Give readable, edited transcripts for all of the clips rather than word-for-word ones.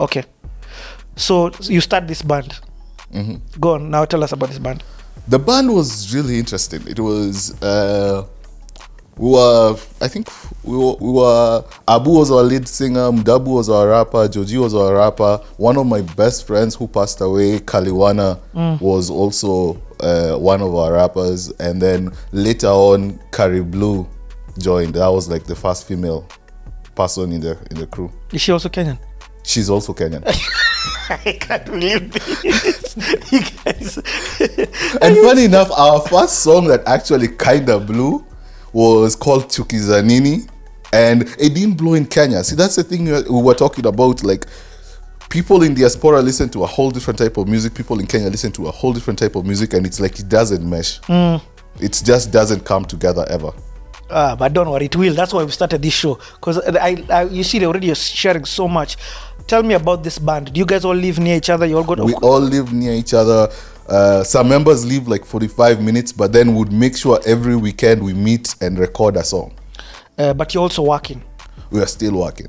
Okay. So you start this band. Go on, now tell us about this band. The band was really interesting. It was, we were, Abu was our lead singer, Mdabu was our rapper, Joji was our rapper. One of my best friends who passed away, Kaliwana, was also one of our rappers. And then later on, Carrie Blue joined. That was like the first female person in the crew. Is she also Kenyan? She's also Kenyan. I can't believe this. You guys. And funny enough, our first song that actually kinda blew was called Chukizanini, and it didn't blow in Kenya. See, that's the thing we were talking about. Like, people in Diaspora listen to a whole different type of music. People in Kenya listen to a whole different type of music, and it's like it doesn't mesh. It just doesn't come together ever. But don't worry, it will. That's why we started this show. Because you see, already you're sharing so much. Tell me about this band. Do you guys all live near each other? You all go to... We all live near each other. Some members live like 45 minutes, but then would make sure every weekend we meet and record a song. But you're also working. We are still working.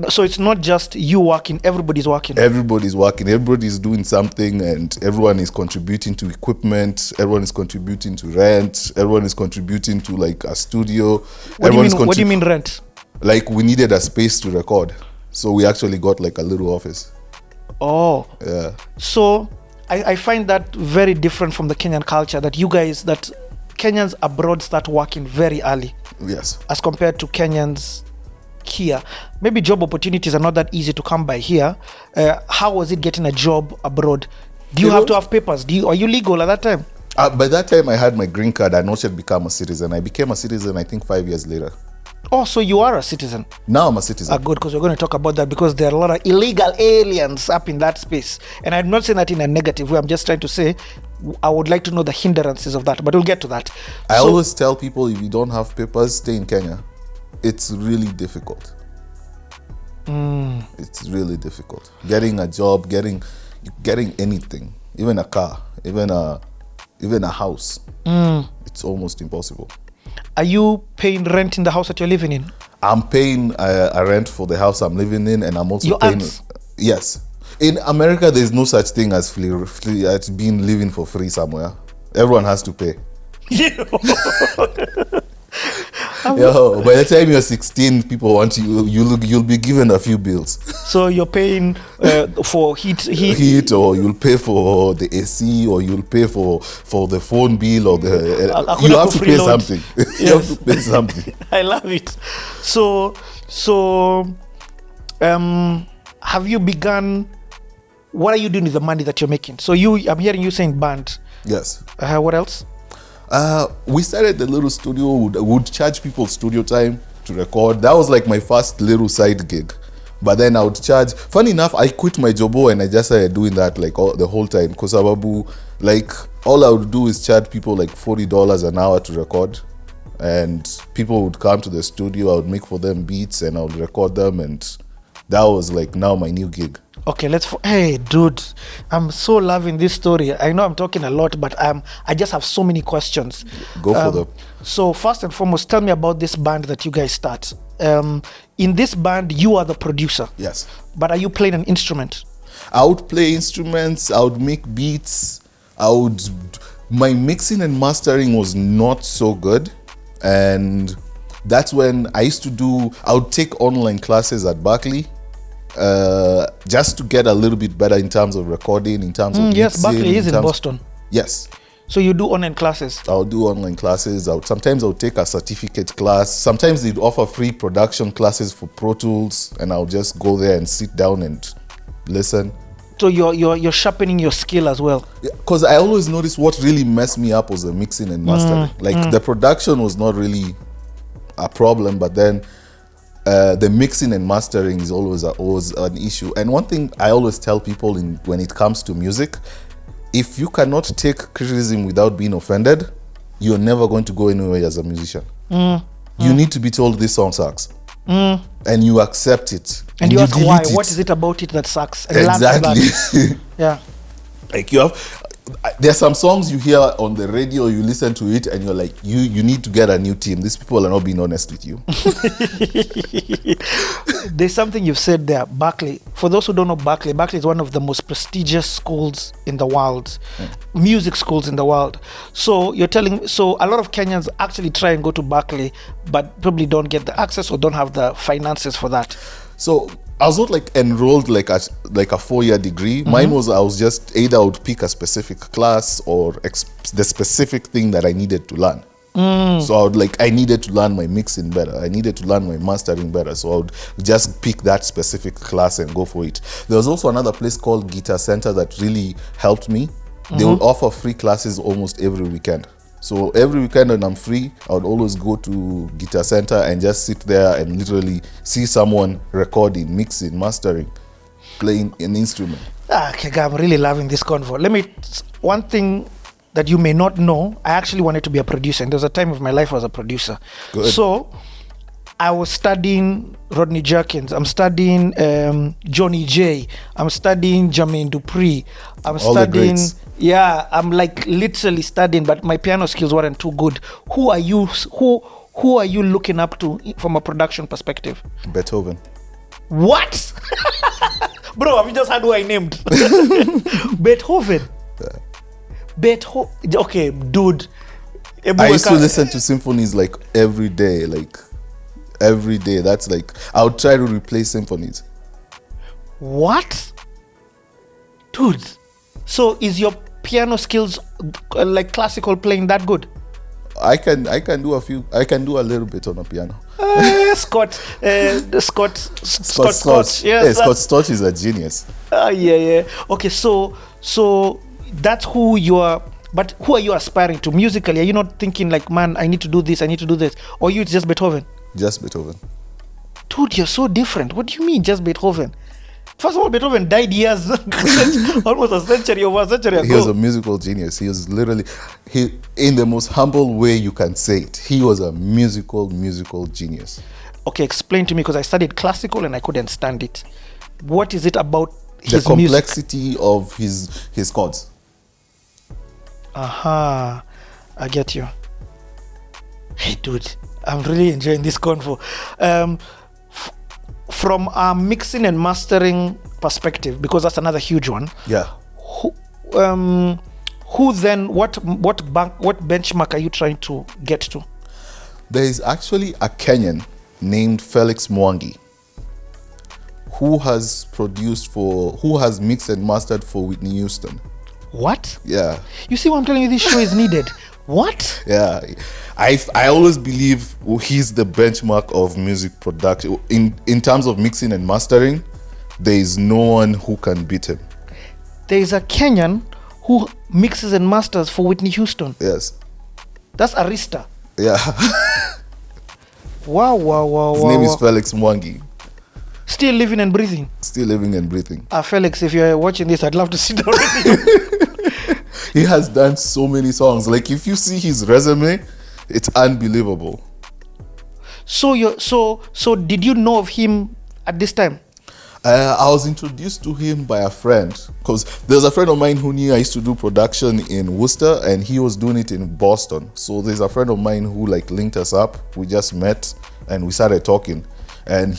So it's not just you working, everybody's working. Everybody's working, everybody's doing something, and everyone is contributing to equipment, everyone is contributing to rent, everyone is contributing to like a studio. What do you mean rent? Like, we needed a space to record. So we actually got like a little office. Oh. Yeah. So I find that very different from the Kenyan culture, that Kenyans abroad start working very early. Yes. As compared to Kenyans here. Maybe job opportunities are not that easy to come by here. How was it getting a job abroad? Do you have to have papers? Are you legal at that time? By that time, I had my green card. I not yet become a citizen. I became a citizen, I think, 5 years later. Oh, so you are a citizen? Now I'm a citizen. Good, because we're going to talk about that, because there are a lot of illegal aliens up in that space. And I'm not saying that in a negative way. I'm just trying to say I would like to know the hindrances of that, but we'll get to that. I always tell people, if you don't have papers, stay in Kenya. It's really difficult. It's really difficult. Getting a job, getting anything, even a car, even a house. It's almost impossible. Are you paying rent in the house that you're living in? I'm paying a rent for the house I'm living in, and I'm also paying. Yes. In America, there's no such thing as free as being living for free somewhere. Everyone has to pay. Yo, by the time you're 16, people want you. You'll be given a few bills. So you're paying for heat, or you'll pay for the AC, or you'll pay for the phone bill, or the. You have to pay something. You have to pay something. I love it. So, have you begun? What are you doing with the money that you're making? So I'm hearing you saying band. Yes. What else? We started the little studio. Would charge people studio time to record. That was like my first little side gig. But then I would charge. Funny enough, I quit my job and I just started doing that like the whole time. Because like all I would do is charge people like $40 an hour to record. And people would come to the studio. I would make for them beats and I would record them. And that was like now my new gig. Okay, hey dude, I'm so loving this story. I know I'm talking a lot, but I just have so many questions. Go for them. So first and foremost, tell me about this band that you guys start. In this band, you are the producer. Yes. But are you playing an instrument? I would play instruments. I would make beats. My mixing and mastering was not so good, and that's when I would take online classes at Berkeley. Just to get a little bit better in terms of recording, in terms of yes, mixing, Berkeley is in Boston. Yes. So you do online classes? I'll do online classes. Sometimes I'll take a certificate class. Sometimes they'd offer free production classes for Pro Tools, and I'll just go there and sit down and listen. So you're sharpening your skill as well? Because I always noticed what really messed me up was the mixing and mastering. The production was not really a problem, but then the mixing and mastering is always an issue. And one thing I always tell people when it comes to music, if you cannot take criticism without being offended, you're never going to go anywhere as a musician. You need to be told this song sucks. And you accept it. And you ask why. What is it about it that sucks? And exactly. Yeah. Like There's some songs you hear on the radio, you listen to it, and you're like, you need to get a new team. These people are not being honest with you. There's something you've said there, Berkeley. For those who don't know Berkeley is one of the most prestigious schools in the world, music schools in the world. So you're telling, so a lot of Kenyans actually try and go to Berkeley, but probably don't get the access or don't have the finances for that. So I was not like enrolled like a 4-year degree. Mine was, I was just either I would pick a specific class or the specific thing that I needed to learn. So I needed to learn my mixing better. I needed to learn my mastering better. So I would just pick that specific class and go for it. There was also another place called Guitar Center that really helped me. They would offer free classes almost every weekend. So every weekend when I'm free, I would always go to Guitar Center and just sit there and literally see someone recording, mixing, mastering, playing an instrument. Keggah, I'm really loving this convo. One thing that you may not know, I actually wanted to be a producer, and there was a time of my life I was a producer. Good. So I was studying Rodney Jerkins, I'm studying Johnny J, I'm studying Jermaine Dupri, I'm All studying, the greats. yeah, I'm like literally studying, but my piano skills weren't too good. Who are you looking up to from a production perspective? Beethoven. What? Bro, have you just heard who I named? Beethoven. Yeah. Beethoven. Okay, dude. I used to listen to symphonies like every day. That's like, I would try to replace symphonies. What? Dude. So is your piano skills like classical playing that good? I can do a little bit on a piano. Scott Storch. Yes, Scott Storch is a genius. yeah. Okay, so that's who you are. But who are you aspiring to musically? Are you not thinking like, man, I need to do this, or you just Beethoven? Just Beethoven. Dude, you're so different. What do you mean, just Beethoven? First of all, Beethoven died years, almost a century ago. He was a musical genius. He was literally, in the most humble way you can say it, he was a musical genius. Okay, explain to me, because I studied classical and I couldn't stand it. What is it about his the complexity of his chords? Aha, I get you. Hey, dude, I'm really enjoying this convo. From a mixing and mastering perspective, because that's another huge one. Yeah. Who then? What benchmark are you trying to get to? There is actually a Kenyan named Felix Mwangi who has mixed and mastered for Whitney Houston. What? Yeah. You see why I'm telling you this show is needed? What? Yeah. I always believe he's the benchmark of music production. In terms of mixing and mastering, there is no one who can beat him. There is a Kenyan who mixes and masters for Whitney Houston. Yes. That's Arista. Yeah. Wow. His name is Felix Mwangi. Still living and breathing. Still living and breathing. Felix, if you're watching this, I'd love to sit down with you. He has done so many songs. Like, if you see his resume, it's unbelievable. So did you know of him at this time? I was introduced to him by a friend, because there's a friend of mine who knew I used to do production in Worcester, and he was doing it in Boston. So there's a friend of mine who linked us up. We just met and we started talking, and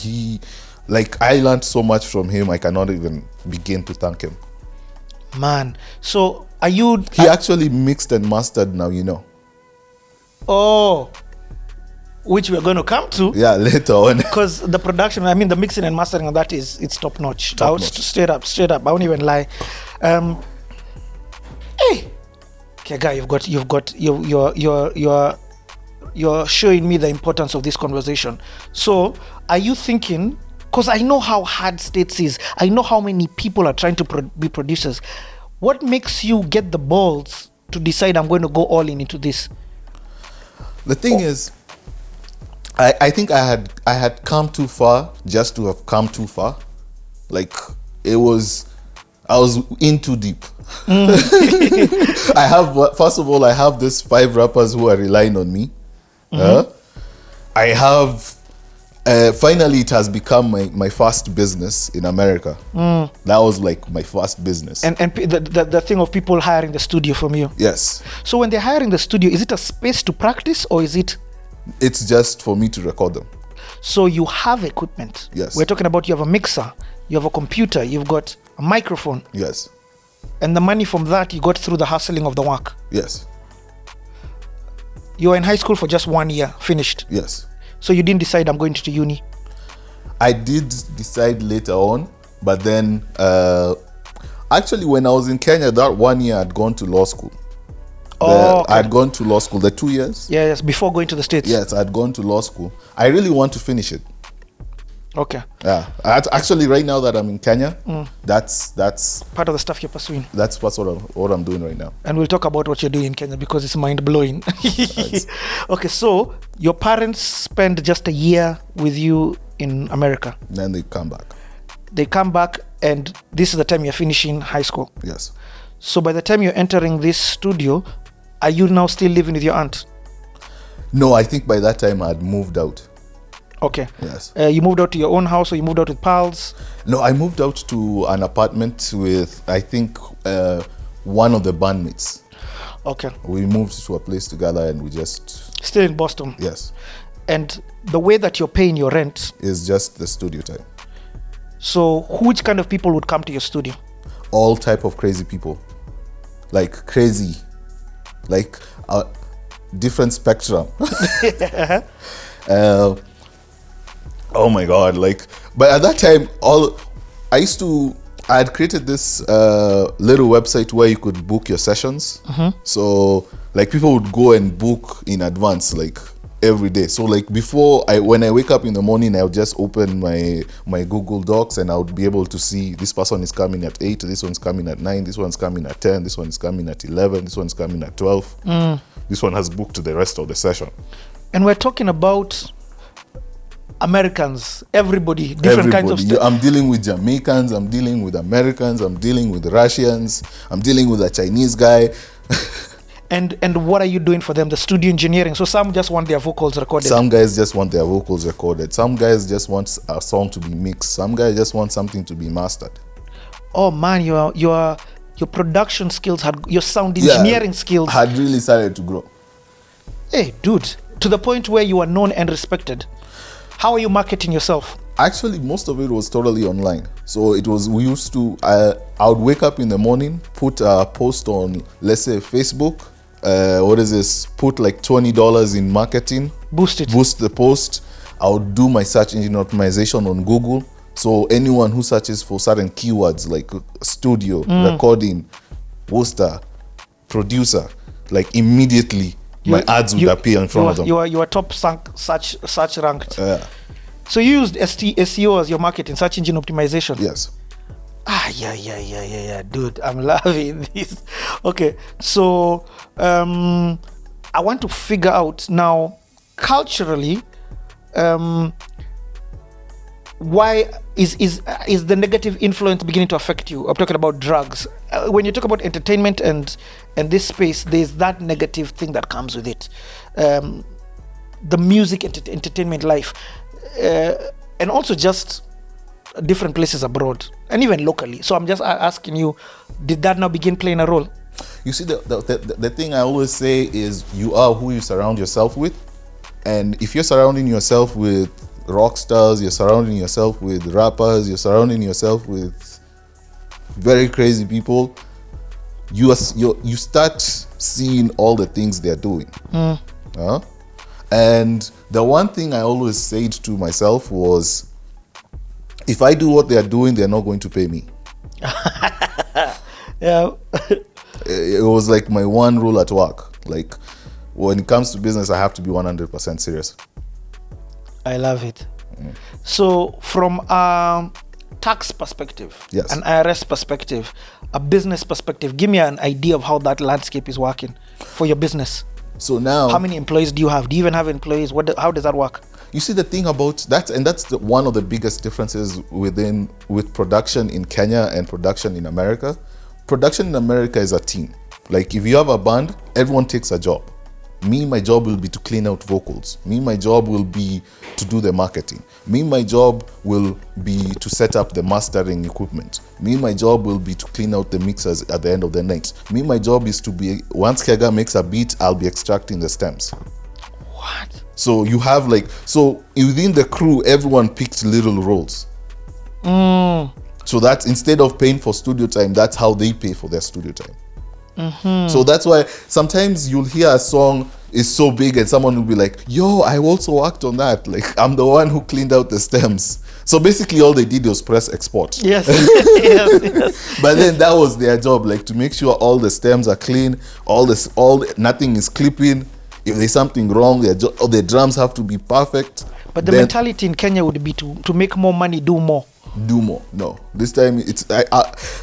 I learned so much from him. I cannot even begin to thank him. Man, so are you? He actually mixed and mastered now, Oh, which we're going to come to. Yeah, later on. Because the production, the mixing and mastering of that it's top notch. Straight up. I won't even lie. Hey, Keggah, you're showing me the importance of this conversation. So, are you thinking? Because I know how hard States is. I know how many people are trying to be producers. What makes you get the balls to decide I'm going to go all into this? The thing is, I think I had come too far just to have come too far. I was in too deep. First of all, I have these 5 rappers who are relying on me. I have Finally, it has become my first business in America. That was like my first business. And the thing of people hiring the studio from you. Yes. So when they're hiring the studio, is it a space to practice or is it? It's just for me to record them. So you have equipment. Yes. We're talking about you have a mixer, you have a computer, you've got a microphone. Yes. And the money from that you got through the hustling of the work. Yes. You were in high school for just 1 year, finished. Yes. So you didn't decide I'm going to uni. I did decide later on, but then actually when I was in Kenya, that 1 year I'd gone to law school. Okay. I'd gone to law school the 2 years. Yes, before going to the States. Yes, I'd gone to law school. I really want to finish it. Okay. Yeah. Actually, right now that I'm in Kenya, that's part of the stuff you're pursuing. That's what I'm doing right now. And we'll talk about what you're doing in Kenya because it's mind blowing. Okay, so your parents spend just a year with you in America. Then they come back. They come back, and this is the time you're finishing high school. Yes. So by the time you're entering this studio, are you now still living with your aunt? No, I think by that time I'd moved out. Okay. Yes. You moved out to your own house or you moved out with pals? No, I moved out to an apartment with, I think, one of the bandmates. Okay. We moved to a place together and we just... Still in Boston? Yes. And the way that you're paying your rent? Is just the studio time. So which kind of people would come to your studio? All type of crazy people. Like crazy. Like a different spectrum. Oh my God, like, but at that time, I had created this little website where you could book your sessions. So like people would go and book in advance, like every day. So like when I wake up in the morning, I would just open my Google Docs and I would be able to see this person is coming at 8, this one's coming at 9, this one's coming at 10, this one's coming at 11, this one's coming at 12. This one has booked the rest of the session. And we're talking about Americans, everybody, different kinds of stuff. I'm dealing with Jamaicans, I'm dealing with Americans, I'm dealing with Russians, I'm dealing with a Chinese guy. And what are you doing for them? The studio engineering. So some just want their vocals recorded. Some guys just want their vocals recorded. Some guys just want a song to be mixed. Some guys just want something to be mastered. Oh man, your production skills your sound engineering skills had really started to grow. Hey, dude, to the point where you are known and respected. How are you marketing yourself? Actually, most of it was totally online. So I would wake up in the morning, put a post on, let's say, Facebook. Put like $20 in marketing. Boost the post. I would do my search engine optimization on Google. So anyone who searches for certain keywords like studio, recording, poster, producer, like immediately my ads would appear in front of them. You are top search ranked. So you used SEO as your marketing, search engine optimization. Yes. Yeah, dude, I'm loving this. Okay, so I want to figure out now culturally, why is the negative influence beginning to affect you? I'm talking about drugs. When you talk about entertainment and this space, there's that negative thing that comes with it. The music entertainment life, and also just different places abroad and even locally. So I'm just asking you, did that now begin playing a role? You see, the thing I always say is you are who you surround yourself with. And if you're surrounding yourself with rock stars, you're surrounding yourself with rappers, you're surrounding yourself with very crazy people, you start seeing all the things they're doing. And the one thing I always said to myself was, if I do what they're doing, they're not going to pay me. Yeah. It was like my one rule at work. Like when it comes to business, I have to be 100% serious. I love it. So from a tax perspective, yes, an IRS perspective, a business perspective, give me an idea of how that landscape is working for your business. So now, how many employees do you have? Do you even have employees? How does that work? You see, the thing about that, and that's one of the biggest differences with production in Kenya and production in America. Production in America is a team. Like if you have a band, everyone takes a job. Me, my job will be to clean out vocals. Me, my job will be to do the marketing. Me, my job will be to set up the mastering equipment. Me, my job will be to clean out the mixers at the end of the night. Me, my job is to be, once Keggah makes a beat, I'll be extracting the stems. What? So you have like, so within the crew, everyone picked little roles. So that instead of paying for studio time, that's how they pay for their studio time. So that's why sometimes you'll hear a song is so big and someone will be like, yo, I also worked on that. Like, I'm the one who cleaned out the stems. So basically all they did was press export. Yes. Yes. But then that was their job, like to make sure all the stems are clean, nothing is clipping. If there's something wrong, the drums have to be perfect. But the mentality in Kenya would be to make more money, do more. Do more. No, this time it's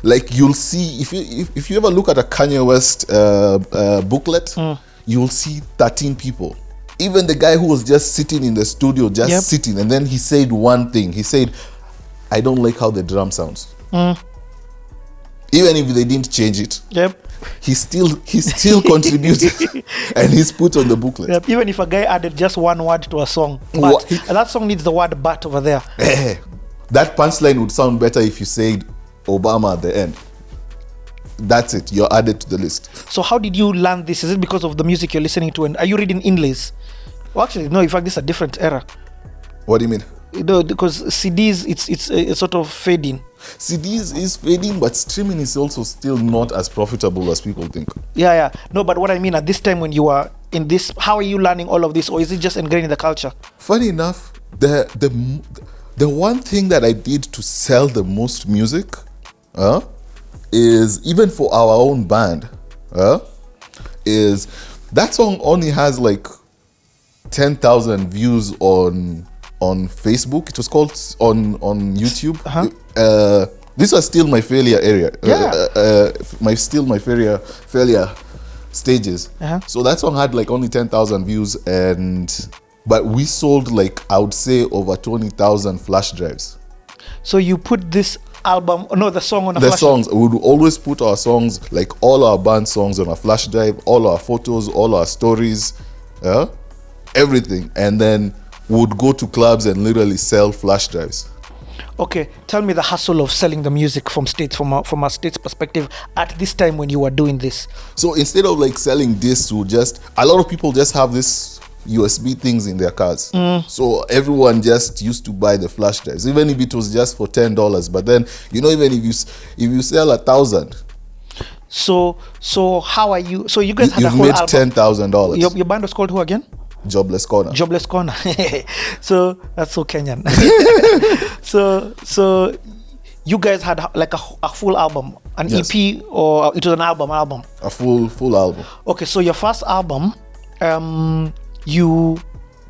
like you'll see if you ever look at a Kanye West booklet, you'll see 13 people. Even the guy who was just sitting in the studio, sitting, and then he said one thing. He said, "I don't like how the drum sounds." Even if they didn't change it, he still contributed, and he's put on the booklet. Yep. Even if a guy added just one word to a song, but that song needs the word "but" over there. That punchline would sound better if you said Obama at the end. That's it. You're added to the list. So how did you learn this? Is it because of the music you're listening to? And are you reading inlays? Well, actually, no. In fact, this is a different era. What do you mean? No, because CDs, it's sort of fading. CDs is fading, but streaming is also still not as profitable as people think. Yeah. No, but what I mean at this time when you are in this, how are you learning all of this, or is it just ingrained in the culture? Funny enough, the one thing that I did to sell the most music is, even for our own band, is that song only has like 10,000 views on Facebook. It was called on YouTube. This was still my failure area. My failure stages. So that song had like only 10,000 views, but we sold like, I would say, over 20,000 flash drives. So you put this the song on a flash drive? The songs, we would always put our songs, like all our band songs, on a flash drive, all our photos, all our stories, everything. And then would go to clubs and literally sell flash drives. Okay, tell me the hustle of selling the music from a state's perspective at this time when you were doing this. So instead of like selling discs, a lot of people just have this USB things in their cars. So everyone just used to buy the flash drives, even if it was just for $10. But then, even if you sell 1,000. So how are you? So you guys had a whole album. You've made $10,000. Your band was called who again? Jobless Corner. Jobless Corner. So that's so Kenyan. so you guys had like a full album, an EP, or it was an album? A full album. Okay, so your first album, you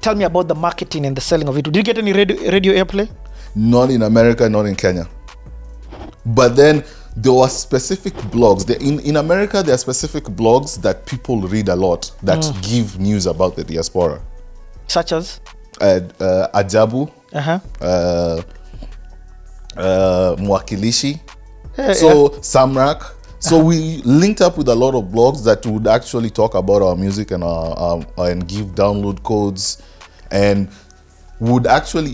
tell me about the marketing and the selling of it. Did you get any radio airplay? Not in America, not in Kenya. But then there were specific blogs. In America, there are specific blogs that people read a lot that give news about the diaspora. Such as? Ajabu. Mwakilishi. Samrak. So we linked up with a lot of blogs that would actually talk about our music and give download codes, and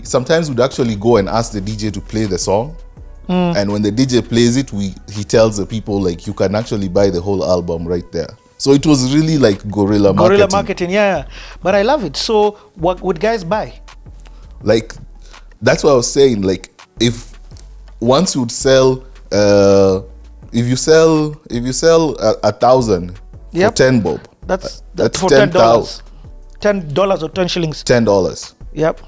sometimes would actually go and ask the DJ to play the song. And when the DJ plays it, he tells the people, like, you can actually buy the whole album right there. So it was really like guerrilla marketing. Yeah. But I love it. So what would guys buy? Like, that's what I was saying. Like, if once you'd sell, if you sell 1,000 for 10 bob, that's for $10. $10 or 10 shillings. $10. Yep.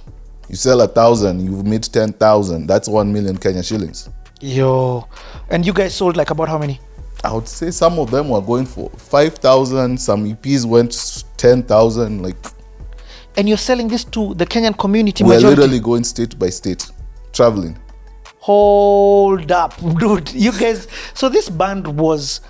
You sell 1,000, you've made 10,000. That's 1 million Kenyan shillings. Yo, and you guys sold like about how many? I would say some of them were going for 5,000. Some EPs went 10,000. Like, and you're selling this to the Kenyan community? We're literally going state by state, traveling. Hold up, dude! You guys. So this band was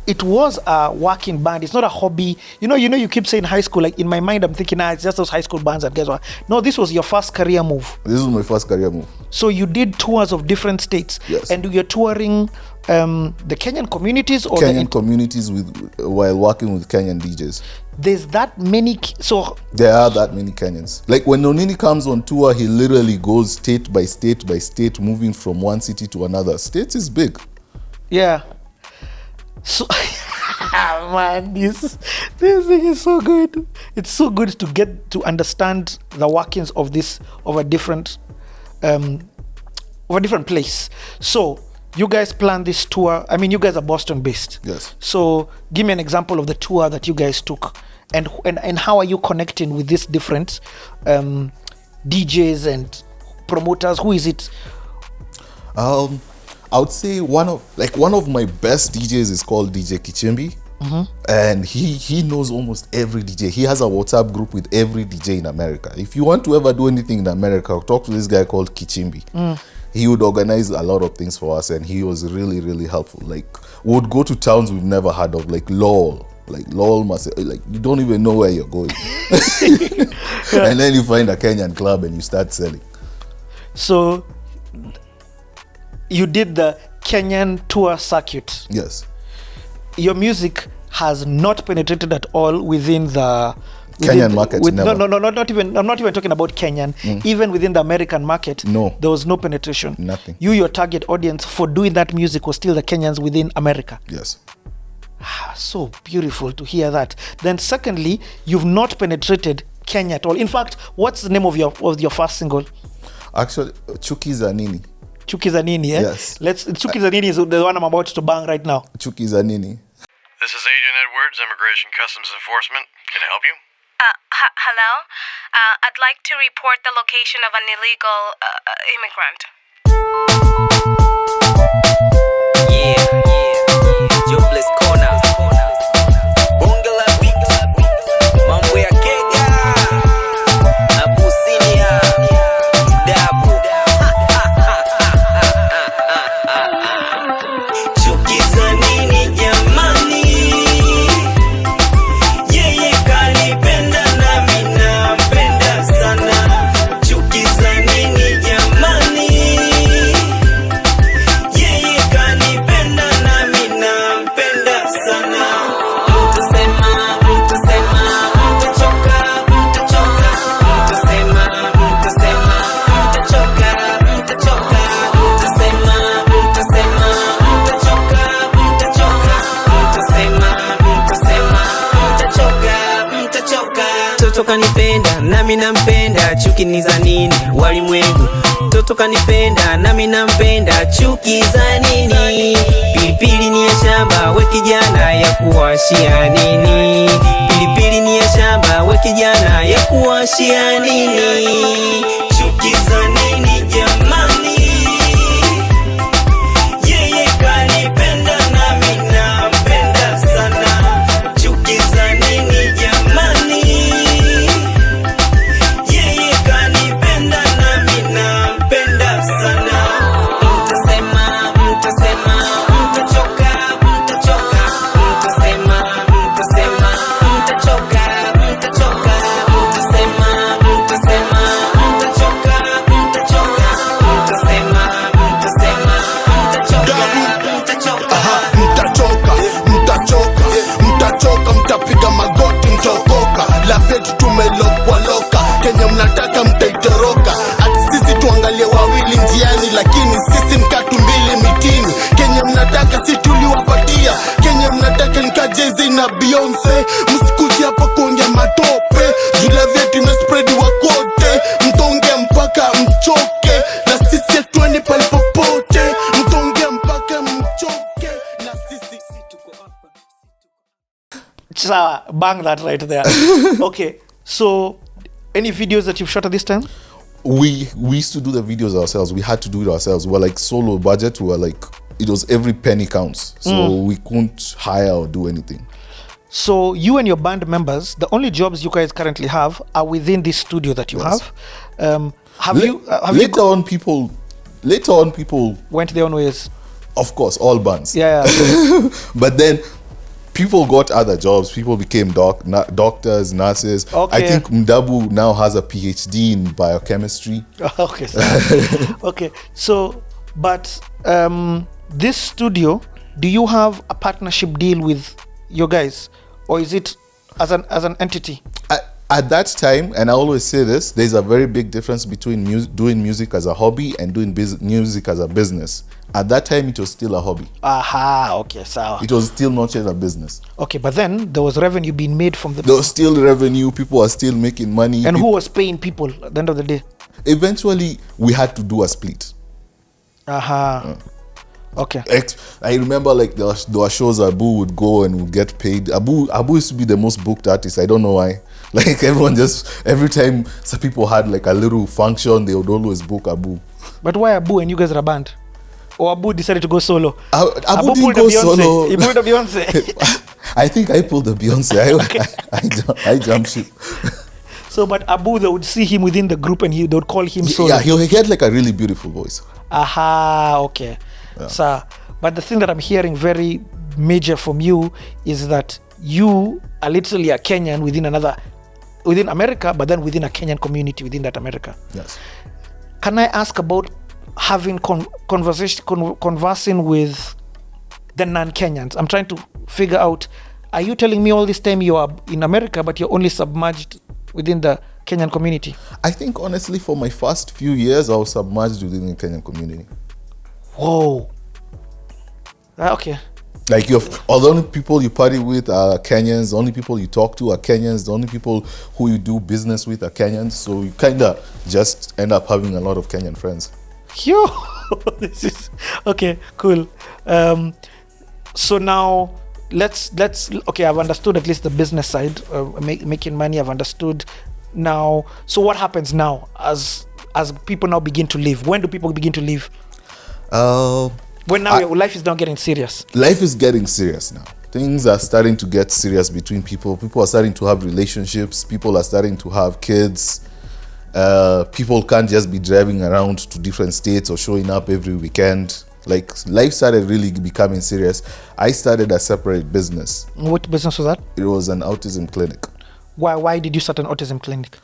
a working band. It's not a hobby. You keep saying high school. Like, in my mind, I'm thinking, it's just those high school bands that guys were. No, this was your first career move. This was my first career move. So you did tours of different states. Yes. And you're touring the Kenyan communities or Kenyan communities while working with Kenyan DJs. There's that many. So there are that many Kenyans. Like when Nonini comes on tour, he literally goes state by state by state, moving from one city to another. States is big. Yeah. So man, this thing is so good. It's so good to get to understand the workings of a different place. So you guys plan this tour. I mean, you guys are Boston based. Yes. So give me an example of the tour that you guys took, and how are you connecting with these different DJs and promoters? Who is it? I would say one of my best DJs is called DJ Kichimbi. And he knows almost every DJ. He has a WhatsApp group with every DJ in America. If you want to ever do anything in America, talk to this guy called Kichimbi. He would organize a lot of things for us, and he was really, really helpful. Like, we would go to towns we've never heard of, like Lowell. Like Lowell like you don't even know where you're going. And then you find a Kenyan club and you start selling. So you did the Kenyan tour circuit. Yes. Your music has not penetrated at all within the Kenyan market. Never. No, not even. I'm not even talking about Kenyan. Even within the American market, no, there was no penetration. Nothing. Your target audience for doing that music was still the Kenyans within America. Yes. So beautiful to hear that. Then, secondly, you've not penetrated Kenya at all. In fact, what's the name of your first single? Actually, Chuki Zanini. Chuki Zanini, eh? Yes. Chuki Zanini is the one I'm about to bang right now. Chuki Zanini. This is Agent Edwards, Immigration Customs Enforcement. Can I help you? Hello? I'd like to report the location of an illegal immigrant. Jobless corner. Bongela beat. Mambo ya Keggah. Abusinia. Dabu. Chuki za nini jamani? Yeye kanipenda nami nampenda sana. Chuki za nini jamani? Yeye kanipenda nami nampenda sana. Mtasema, mtachoka, mtachoka. Mtasema, mtachoka, mtasema, mtachoka. Mtasema, mtachoka. Mtasema, mtachoka. Toto kanipenda nami nampenda, chuki ni za nini walimwengu? Toto kanipenda nami nampenda, chuki za nini? Pilipili ni ya shamba, we kijana ya kuwashia nini? Pilipili ni ya shamba, we kijana ya kuwashia nini? Chuki za nini jamani? Yeye kanipenda nami nampenda sana. Chuki za nini jamani? Yeye kanipenda nami nampenda sana. Mtasema, mtachoka, mtachoka. Mtasema, mtachoka, mtachoka. Mtasema, mtachoka, mtachoka. Mtasema, mtachoka, mtapiga magoti, mtaokoka. La vetu tumelokwaloka, Kenya mnataka mtaitoroka. Ati sisi tuangalie wawili njiani, lakini sisi mkatu mbili mitini. Kenya mnataka si tuliwapatia, Kenya mnataka nika Jay-Z na Beyonce. Msikuji hapa kuongea matope, jula vetu imespread wakote. Mtaongea mpaka mchoke, na sisi hatuendi palipopote. Mtaongea mpaka mchoke, na sisi tuko hapa. Sawa, bang that right there. Okay, so any videos that you've shot at this time? We used to do the videos ourselves. We had to do it ourselves. We were like solo budget. We were like, it was every penny counts. So we couldn't hire or do anything. So you and your band members, the only jobs you guys currently have are within this studio that you Yes. have. Later on, people went their own ways? of course, all bands. Yeah. But then people got other jobs. People became doctors, nurses. Okay. I think Mdabu now has a PhD in biochemistry. Okay. So, okay. So, but this studio, do you have a partnership deal with your guys, or is it as an entity? At that time, and I always say this, there's a very big difference between doing music as a hobby and doing music as a business. At that time, it was still a hobby. Aha, okay, so It was still not yet a business. okay, but then there was revenue being made from the There was still revenue. People are still making money. and who was paying people at the end of the day? Eventually, we had to do a split. Aha. Okay. I remember like there were shows Abu would go and would get paid. Abu used to be the most booked artist. I don't know why. Like everyone every time some people had like a little function, they would always book Abu. But why Abu and you guys are a band? Or Abu decided to go solo? Abu didn't pulled go a Beyonce. solo. He pulled a Beyonce. I think I pulled the Beyonce. I jumped ship. So, but Abu, they would see him within the group and they would call him solo. Yeah, he had like a really beautiful voice. Aha, okay. Yeah. So, but the thing that I'm hearing very major from you is that you are literally a Kenyan within America, but then within a Kenyan community within that America. Yes. Can I ask about having conversing with the non-Kenyans? I'm trying to figure out, are you telling me all this time you are in America, but you're only submerged within the Kenyan community? I think honestly, for my first few years, I was submerged within the Kenyan community. Whoa. Okay. Like all the only people you party with are Kenyans, the only people you talk to are Kenyans, the only people who you do business with are Kenyans. So you kind of just end up having a lot of Kenyan friends. Yo, this is okay. Cool. So now let's okay. I've understood at least the business side, making money. I've understood now. So what happens now as people now begin to leave? When do people begin to leave? When now your life is now getting serious. Life is getting serious now. Things are starting to get serious between people. People are starting to have relationships. People are starting to have kids. People can't just be driving around to different states or showing up every weekend. Like life started really becoming serious. I started a separate business. What business was that? It was an autism clinic. Why did you start an autism clinic?